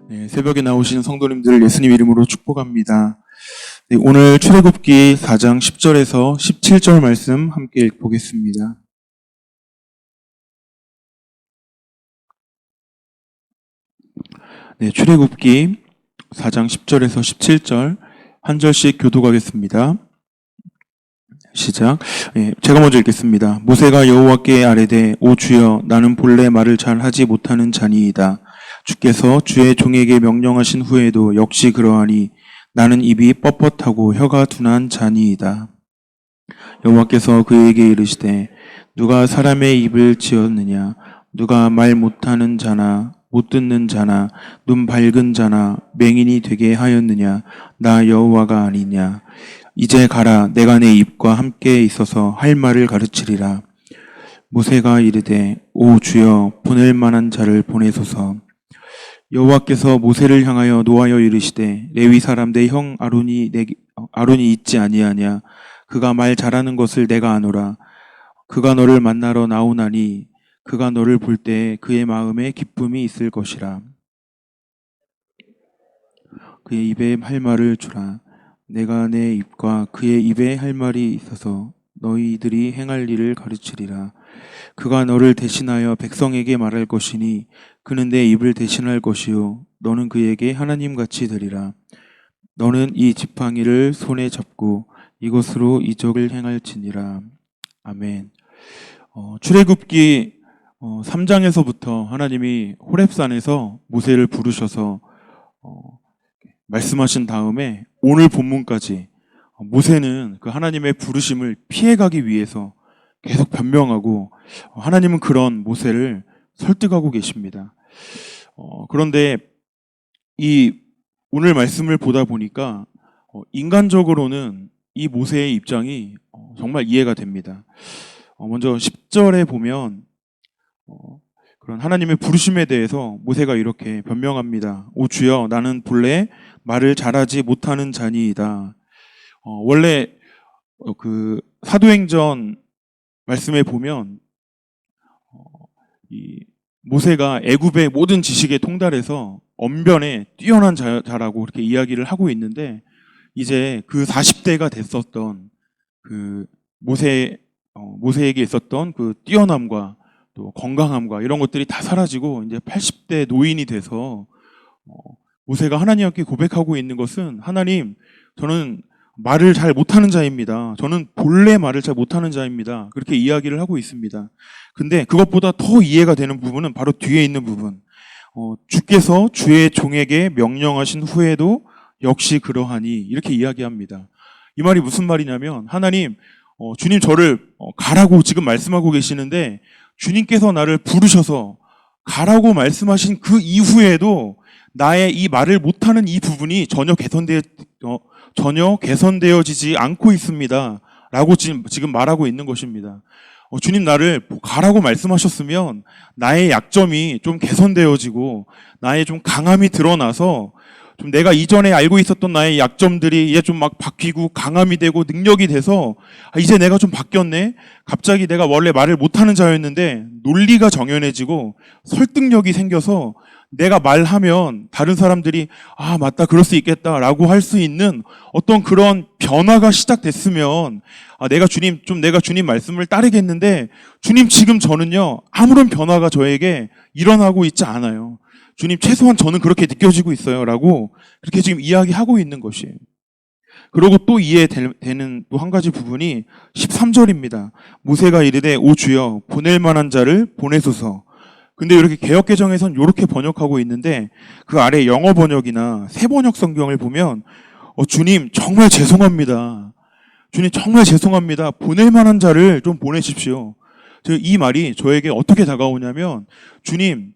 네, 새벽에 나오신 성도님들 예수님 이름으로 축복합니다. 네, 오늘 출애굽기 4장 10절에서 17절 말씀 함께 읽보겠습니다. 네, 출애굽기 4장 10절에서 17절 한 절씩 교독하겠습니다. 시작. 제가 먼저 읽겠습니다. 모세가 여호와께 아뢰되 오 주여 나는 본래 말을 잘 하지 못하는 자니이다. 주께서 주의 종에게 명령하신 후에도 역시 그러하니 나는 입이 뻣뻣하고 혀가 둔한 자니이다. 여호와께서 그에게 이르시되 누가 사람의 입을 지었느냐 누가 말 못하는 자나 못 듣는 자나 눈 밝은 자나 맹인이 되게 하였느냐 나 여호와가 아니냐. 이제 가라 내가 내 입과 함께 있어서 할 말을 가르치리라. 모세가 이르되 오 주여 보낼 만한 자를 보내소서. 여호와께서 모세를 향하여 노하여 이르시되 레위 사람 내 형 아론이 있지 아니하냐. 그가 말 잘하는 것을 내가 아노라. 그가 너를 만나러 나오나니 그가 너를 볼 때 그의 마음에 기쁨이 있을 것이라. 그의 입에 할 말을 주라. 내가 내 입과 그의 입에 할 말이 있어서 너희들이 행할 일을 가르치리라. 그가 너를 대신하여 백성에게 말할 것이니 그는 내 입을 대신할 것이요 너는 그에게 하나님같이 되리라. 너는 이 지팡이를 손에 잡고 이것으로 이적을 행할지니라. 아멘. 출애굽기 3장에서부터 하나님이 호렙산에서 모세를 부르셔서 말씀하신 다음에 오늘 본문까지 모세는 그 하나님의 부르심을 피해가기 위해서 계속 변명하고 하나님은 그런 모세를 설득하고 계십니다. 그런데 이 오늘 말씀을 보다 보니까 인간적으로는 이 모세의 입장이 정말 이해가 됩니다. 먼저 10절에 보면 그런 하나님의 부르심에 대해서 모세가 이렇게 변명합니다. 오 주여 나는 본래 말을 잘하지 못하는 자니이다. 원래 그 사도행전 말씀에 보면 이 모세가 애굽의 모든 지식에 통달해서 언변에 뛰어난 자라고 그렇게 이야기를 하고 있는데 이제 그 40대가 됐었던 그 모세에게 있었던 그 뛰어남과 또 건강함과 이런 것들이 다 사라지고 이제 80대 노인이 돼서 모세가 하나님께 고백하고 있는 것은 하나님 저는 말을 잘 못하는 자입니다. 저는 본래 말을 잘 못하는 자입니다. 그렇게 이야기를 하고 있습니다. 근데 그것보다 더 이해가 되는 부분은 바로 뒤에 있는 부분. 주께서 주의 종에게 명령하신 후에도 역시 그러하니 이렇게 이야기합니다. 이 말이 무슨 말이냐면 하나님 주님 저를 가라고 지금 말씀하고 계시는데 주님께서 나를 부르셔서 가라고 말씀하신 그 이후에도 나의 이 말을 못하는 이 부분이 전혀 개선되어지지 않고 있습니다. 라고 지금 말하고 있는 것입니다. 주님 나를 가라고 말씀하셨으면 나의 약점이 좀 개선되어지고 나의 좀 강함이 드러나서 좀 내가 이전에 알고 있었던 나의 약점들이 이제 좀 막 바뀌고 강함이 되고 능력이 돼서 이제 내가 좀 바뀌었네. 갑자기 내가 원래 말을 못하는 자였는데 논리가 정연해지고 설득력이 생겨서 내가 말하면 다른 사람들이 아 맞다 그럴 수 있겠다라고 할 수 있는 어떤 그런 변화가 시작됐으면 내가 주님 말씀을 따르겠는데 주님 지금 저는요 아무런 변화가 저에게 일어나고 있지 않아요. 주님 최소한 저는 그렇게 느껴지고 있어요 라고 그렇게 지금 이야기하고 있는 것이에요. 그리고 또 이해되는 또 한 가지 부분이 13절입니다. 모세가 이르되 오 주여 보낼 만한 자를 보내소서. 근데 이렇게 개역개정에선 이렇게 번역하고 있는데 그 아래 영어 번역이나 새 번역 성경을 보면 주님 정말 죄송합니다. 주님 정말 죄송합니다. 보낼 만한 자를 좀 보내십시오. 이 말이 저에게 어떻게 다가오냐면 주님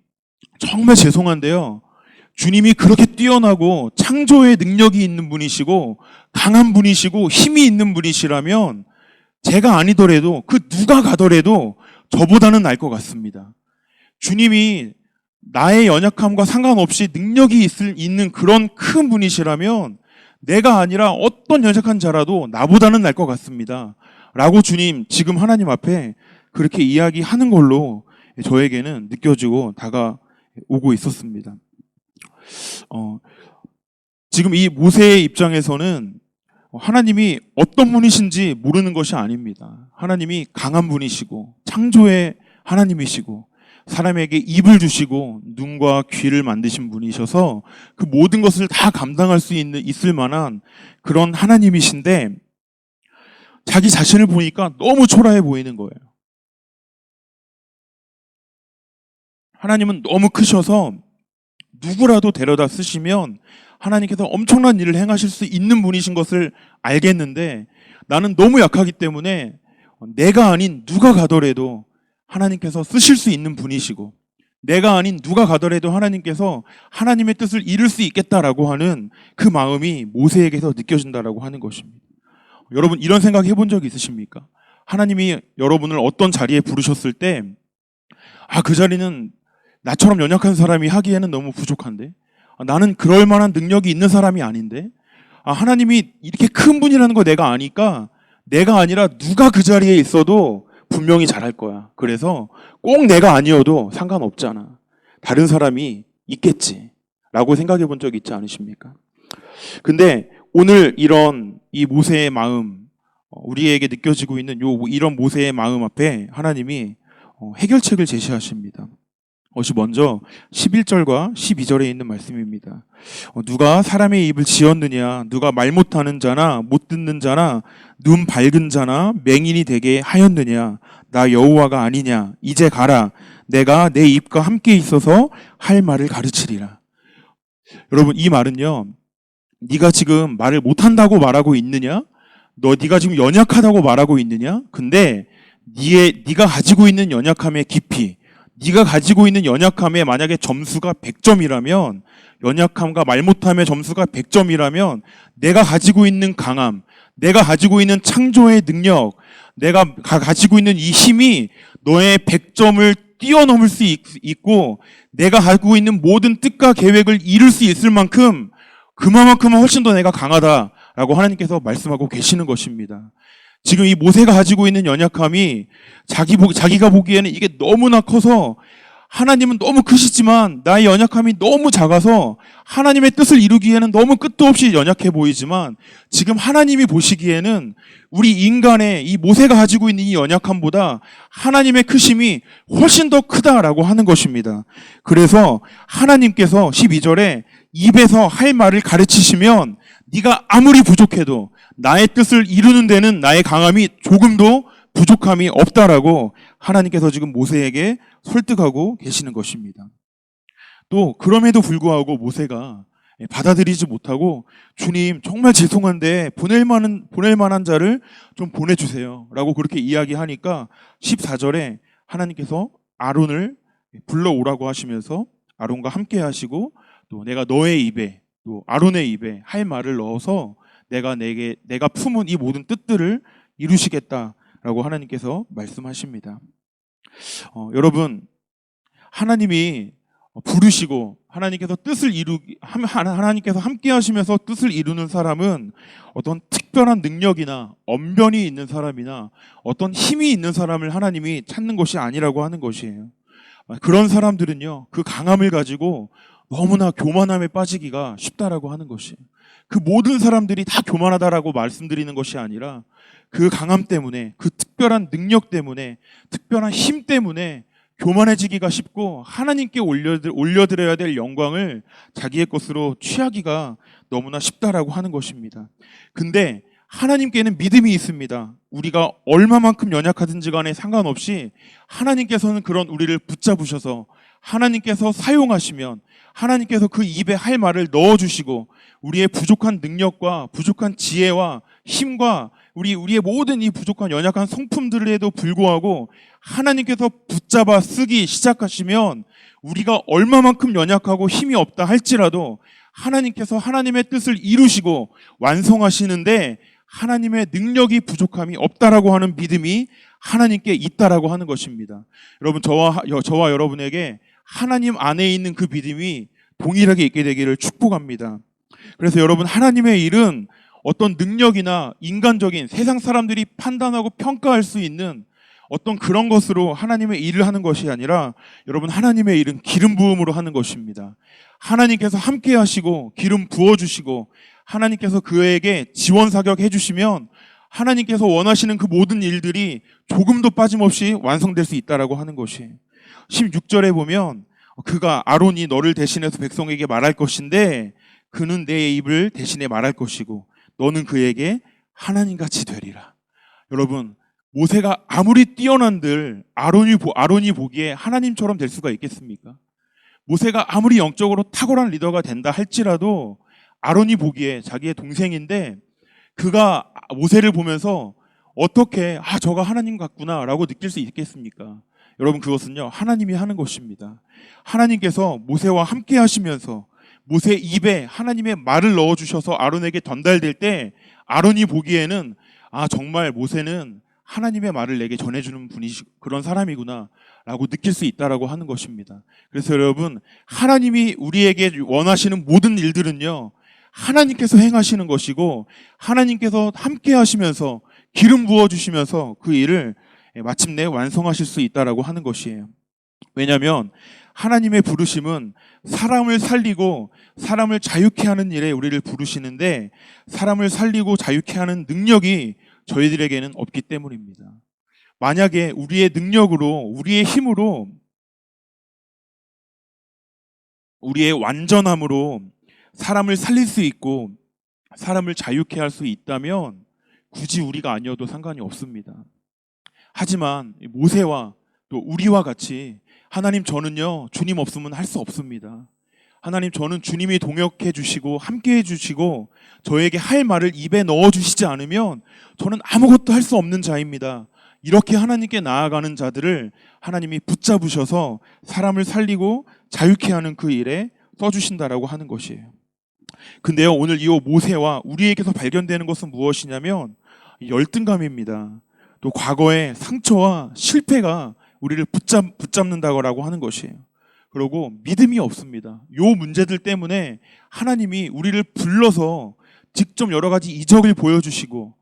정말 죄송한데요. 주님이 그렇게 뛰어나고 창조의 능력이 있는 분이시고 강한 분이시고 힘이 있는 분이시라면 제가 아니더라도 그 누가 가더라도 저보다는 나을 것 같습니다. 주님이 나의 연약함과 상관없이 능력이 있는 그런 큰 분이시라면 내가 아니라 어떤 연약한 자라도 나보다는 나을 것 같습니다. 라고 주님 지금 하나님 앞에 그렇게 이야기하는 걸로 저에게는 느껴지고 다가오고 있었습니다. 어, 지금 이 모세의 입장에서는 하나님이 어떤 분이신지 모르는 것이 아닙니다. 하나님이 강한 분이시고 창조의 하나님이시고 사람에게 입을 주시고 눈과 귀를 만드신 분이셔서 그 모든 것을 다 감당할 수 있을 만한 그런 하나님이신데 자기 자신을 보니까 너무 초라해 보이는 거예요. 하나님은 너무 크셔서 누구라도 데려다 쓰시면 하나님께서 엄청난 일을 행하실 수 있는 분이신 것을 알겠는데 나는 너무 약하기 때문에 내가 아닌 누가 가더라도 하나님께서 쓰실 수 있는 분이시고 내가 아닌 누가 가더라도 하나님께서 하나님의 뜻을 이룰 수 있겠다라고 하는 그 마음이 모세에게서 느껴진다라고 하는 것입니다. 여러분 이런 생각 해본 적 있으십니까? 하나님이 여러분을 어떤 자리에 부르셨을 때 그 자리는 나처럼 연약한 사람이 하기에는 너무 부족한데 나는 그럴 만한 능력이 있는 사람이 아닌데 하나님이 이렇게 큰 분이라는 거 내가 아니까 내가 아니라 누가 그 자리에 있어도 분명히 잘할 거야. 그래서 꼭 내가 아니어도 상관없잖아. 다른 사람이 있겠지 라고 생각해 본 적 있지 않으십니까? 근데 오늘 이런 이 모세의 마음 우리에게 느껴지고 있는 이런 모세의 마음 앞에 하나님이 해결책을 제시하십니다. 먼저 11절과 12절에 있는 말씀입니다. 누가 사람의 입을 지었느냐 누가 말 못하는 자나 못 듣는 자나 눈 밝은 자나 맹인이 되게 하였느냐 나 여호와가 아니냐 이제 가라 내가 내 입과 함께 있어서 할 말을 가르치리라. 여러분 이 말은요 네가 지금 말을 못한다고 말하고 있느냐 네가 지금 연약하다고 말하고 있느냐 근데 네가 가지고 있는 연약함의 깊이 네가 가지고 있는 연약함에 만약에 점수가 100점이라면 연약함과 말 못함의 점수가 100점이라면 내가 가지고 있는 강함 내가 가지고 있는 창조의 능력 내가 가지고 있는 이 힘이 너의 100점을 뛰어넘을 수 있고 내가 가지고 있는 모든 뜻과 계획을 이룰 수 있을 만큼 그만큼은 훨씬 더 내가 강하다라고 하나님께서 말씀하고 계시는 것입니다. 지금 이 모세가 가지고 있는 연약함이 자기가 보기에는 이게 너무나 커서 하나님은 너무 크시지만 나의 연약함이 너무 작아서 하나님의 뜻을 이루기에는 너무 끝도 없이 연약해 보이지만 지금 하나님이 보시기에는 우리 인간의 이 모세가 가지고 있는 이 연약함보다 하나님의 크심이 훨씬 더 크다라고 하는 것입니다. 그래서 하나님께서 12절에 입에서 할 말을 가르치시면 네가 아무리 부족해도 나의 뜻을 이루는 데는 나의 강함이 조금도 부족함이 없다라고 하나님께서 지금 모세에게 설득하고 계시는 것입니다. 또 그럼에도 불구하고 모세가 받아들이지 못하고 주님 정말 죄송한데 보낼 만한 자를 좀 보내주세요 라고 그렇게 이야기하니까 14절에 하나님께서 아론을 불러오라고 하시면서 아론과 함께 하시고 또 내가 너의 입에 또 아론의 입에 할 말을 넣어서 내가 품은 이 모든 뜻들을 이루시겠다라고 하나님께서 말씀하십니다. 여러분 하나님이 부르시고 하나님께서 하나님께서 함께 하시면서 뜻을 이루는 사람은 어떤 특별한 능력이나 언변이 있는 사람이나 어떤 힘이 있는 사람을 하나님이 찾는 것이 아니라고 하는 것이에요. 그런 사람들은요 그 강함을 가지고 너무나 교만함에 빠지기가 쉽다라고 하는 것이에요. 그 모든 사람들이 다 교만하다라고 말씀드리는 것이 아니라 그 강함 때문에 그 특별한 능력 때문에 특별한 힘 때문에 교만해지기가 쉽고 하나님께 올려드려야 될 영광을 자기의 것으로 취하기가 너무나 쉽다라고 하는 것입니다. 근데 하나님께는 믿음이 있습니다. 우리가 얼마만큼 연약하든지 간에 상관없이 하나님께서는 그런 우리를 붙잡으셔서 하나님께서 사용하시면 하나님께서 그 입에 할 말을 넣어주시고 우리의 부족한 능력과 부족한 지혜와 힘과 우리의 모든 이 부족한 연약한 성품들에도 불구하고 하나님께서 붙잡아 쓰기 시작하시면 우리가 얼마만큼 연약하고 힘이 없다 할지라도 하나님께서 하나님의 뜻을 이루시고 완성하시는데 하나님의 능력이 부족함이 없다라고 하는 믿음이 하나님께 있다라고 하는 것입니다. 여러분 저와 여러분에게 하나님 안에 있는 그 믿음이 동일하게 있게 되기를 축복합니다. 그래서 여러분 하나님의 일은 어떤 능력이나 인간적인 세상 사람들이 판단하고 평가할 수 있는 어떤 그런 것으로 하나님의 일을 하는 것이 아니라 여러분 하나님의 일은 기름 부음으로 하는 것입니다. 하나님께서 함께 하시고 기름 부어주시고 하나님께서 그에게 지원 사격해 주시면 하나님께서 원하시는 그 모든 일들이 조금도 빠짐없이 완성될 수 있다라고 하는 것이 16절에 보면 그가 아론이 너를 대신해서 백성에게 말할 것인데 그는 내 입을 대신해 말할 것이고 너는 그에게 하나님같이 되리라. 여러분 모세가 아무리 뛰어난들 아론이 보기에 하나님처럼 될 수가 있겠습니까? 모세가 아무리 영적으로 탁월한 리더가 된다 할지라도 아론이 보기에 자기의 동생인데 그가 모세를 보면서 어떻게 저가 하나님 같구나 라고 느낄 수 있겠습니까? 여러분 그것은요 하나님이 하는 것입니다. 하나님께서 모세와 함께 하시면서 모세 입에 하나님의 말을 넣어주셔서 아론에게 전달될 때 아론이 보기에는 정말 모세는 하나님의 말을 내게 전해주는 분이 그런 사람이구나 라고 느낄 수 있다라고 하는 것입니다. 그래서 여러분 하나님이 우리에게 원하시는 모든 일들은요 하나님께서 행하시는 것이고 하나님께서 함께 하시면서 기름 부어주시면서 그 일을 마침내 완성하실 수 있다라고 하는 것이에요. 왜냐하면 하나님의 부르심은 사람을 살리고 사람을 자유케 하는 일에 우리를 부르시는데 사람을 살리고 자유케 하는 능력이 저희들에게는 없기 때문입니다. 만약에 우리의 능력으로 우리의 힘으로 우리의 완전함으로 사람을 살릴 수 있고 사람을 자유케 할 수 있다면 굳이 우리가 아니어도 상관이 없습니다. 하지만 모세와 또 우리와 같이 하나님 저는요 주님 없으면 할 수 없습니다. 하나님 저는 주님이 동역해 주시고 함께 해 주시고 저에게 할 말을 입에 넣어 주시지 않으면 저는 아무것도 할 수 없는 자입니다. 이렇게 하나님께 나아가는 자들을 하나님이 붙잡으셔서 사람을 살리고 자유케 하는 그 일에 써주신다라고 하는 것이에요. 근데요 오늘 이 모세와 우리에게서 발견되는 것은 무엇이냐면 열등감입니다. 또 과거의 상처와 실패가 우리를 붙잡는다고 하는 것이에요. 그리고 믿음이 없습니다. 이 문제들 때문에 하나님이 우리를 불러서 직접 여러 가지 이적을 보여주시고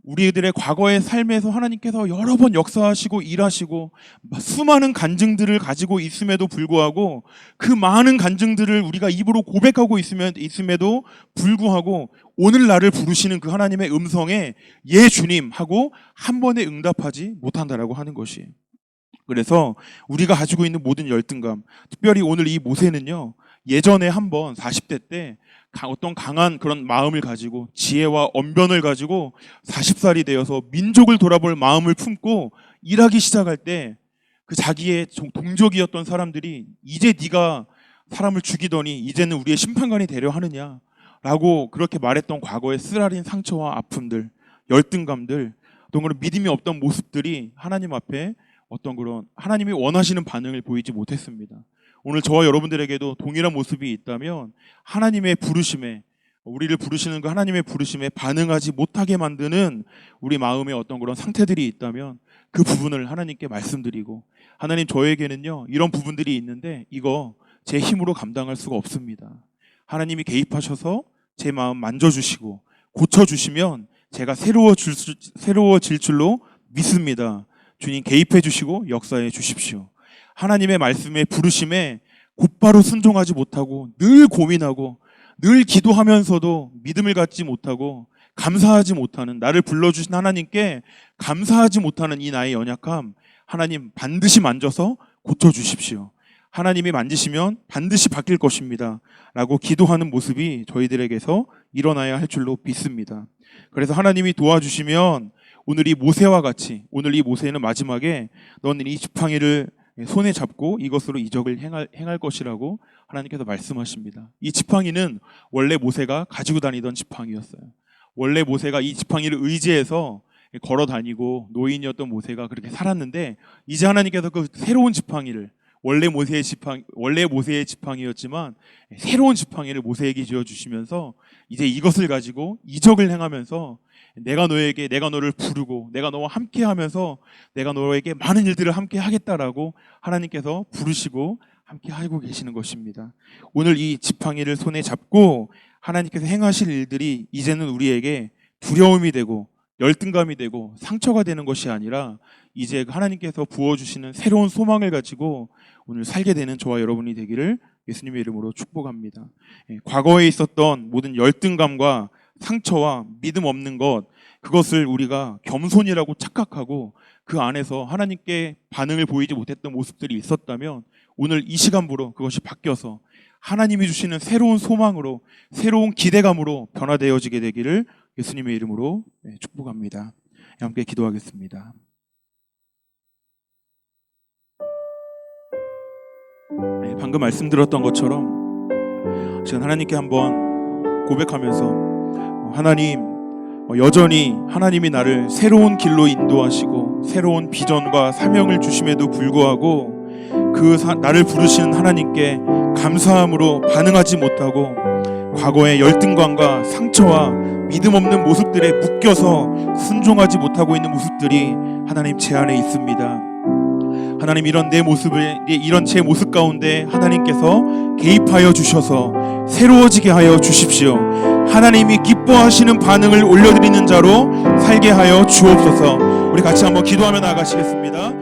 우리들의 과거의 삶에서 하나님께서 여러 번 역사하시고 일하시고 수많은 간증들을 가지고 있음에도 불구하고 그 많은 간증들을 우리가 입으로 고백하고 있음에도 불구하고 오늘 나를 부르시는 그 하나님의 음성에 예 주님 하고 한 번에 응답하지 못한다라고 하는 것이에요. 그래서 우리가 가지고 있는 모든 열등감, 특별히 오늘 이 모세는요 예전에 한번 40대 때 어떤 강한 그런 마음을 가지고 지혜와 언변을 가지고 40살이 되어서 민족을 돌아볼 마음을 품고 일하기 시작할 때 그 자기의 동족이었던 사람들이 이제 네가 사람을 죽이더니 이제는 우리의 심판관이 되려 하느냐라고 그렇게 말했던 과거의 쓰라린 상처와 아픔들, 열등감들, 어떤 그런 믿음이 없던 모습들이 하나님 앞에 어떤 그런 하나님이 원하시는 반응을 보이지 못했습니다. 오늘 저와 여러분들에게도 동일한 모습이 있다면 하나님의 부르심에 우리를 부르시는 그 하나님의 부르심에 반응하지 못하게 만드는 우리 마음의 어떤 그런 상태들이 있다면 그 부분을 하나님께 말씀드리고 하나님 저에게는요 이런 부분들이 있는데 이거 제 힘으로 감당할 수가 없습니다. 하나님이 개입하셔서 제 마음 만져주시고 고쳐주시면 제가 새로워질 줄로 믿습니다. 주님 개입해 주시고 역사해 주십시오. 하나님의 말씀에 부르심에 곧바로 순종하지 못하고 늘 고민하고 늘 기도하면서도 믿음을 갖지 못하고 감사하지 못하는 나를 불러주신 하나님께 감사하지 못하는 이 나의 연약함 하나님 반드시 만져서 고쳐주십시오. 하나님이 만지시면 반드시 바뀔 것입니다 라고 기도하는 모습이 저희들에게서 일어나야 할 줄로 믿습니다. 그래서 하나님이 도와주시면 오늘 이 모세와 같이 오늘 이 모세는 마지막에 너는 이 지팡이를 손에 잡고 이것으로 이적을 행할 것이라고 하나님께서 말씀하십니다. 이 지팡이는 원래 모세가 가지고 다니던 지팡이였어요. 원래 모세가 이 지팡이를 의지해서 걸어 다니고 노인이었던 모세가 그렇게 살았는데 이제 하나님께서 그 새로운 지팡이를 원래 모세의 지팡이였지만 새로운 지팡이를 모세에게 지어주시면서 이제 이것을 가지고 이적을 행하면서 내가 너를 부르고 내가 너와 함께하면서 내가 너에게 많은 일들을 함께 하겠다라고 하나님께서 부르시고 함께 하고 계시는 것입니다. 오늘 이 지팡이를 손에 잡고 하나님께서 행하실 일들이 이제는 우리에게 두려움이 되고 열등감이 되고 상처가 되는 것이 아니라 이제 하나님께서 부어주시는 새로운 소망을 가지고 오늘 살게 되는 저와 여러분이 되기를 예수님의 이름으로 축복합니다. 과거에 있었던 모든 열등감과 상처와 믿음 없는 것, 그것을 우리가 겸손이라고 착각하고 그 안에서 하나님께 반응을 보이지 못했던 모습들이 있었다면 오늘 이 시간부로 그것이 바뀌어서 하나님이 주시는 새로운 소망으로, 새로운 기대감으로 변화되어지게 되기를 예수님의 이름으로 축복합니다. 함께 기도하겠습니다. 방금 말씀드렸던 것처럼 지금 하나님께 한번 고백하면서 하나님, 여전히 하나님이 나를 새로운 길로 인도하시고 새로운 비전과 사명을 주심에도 불구하고 나를 부르시는 하나님께 감사함으로 반응하지 못하고 과거의 열등감과 상처와 믿음 없는 모습들에 묶여서 순종하지 못하고 있는 모습들이 하나님 제 안에 있습니다. 하나님, 이런 제 모습 가운데 하나님께서 개입하여 주셔서 새로워지게 하여 주십시오. 하나님이 기뻐하시는 반응을 올려드리는 자로 살게 하여 주옵소서. 우리 같이 한번 기도하며 나아가시겠습니다.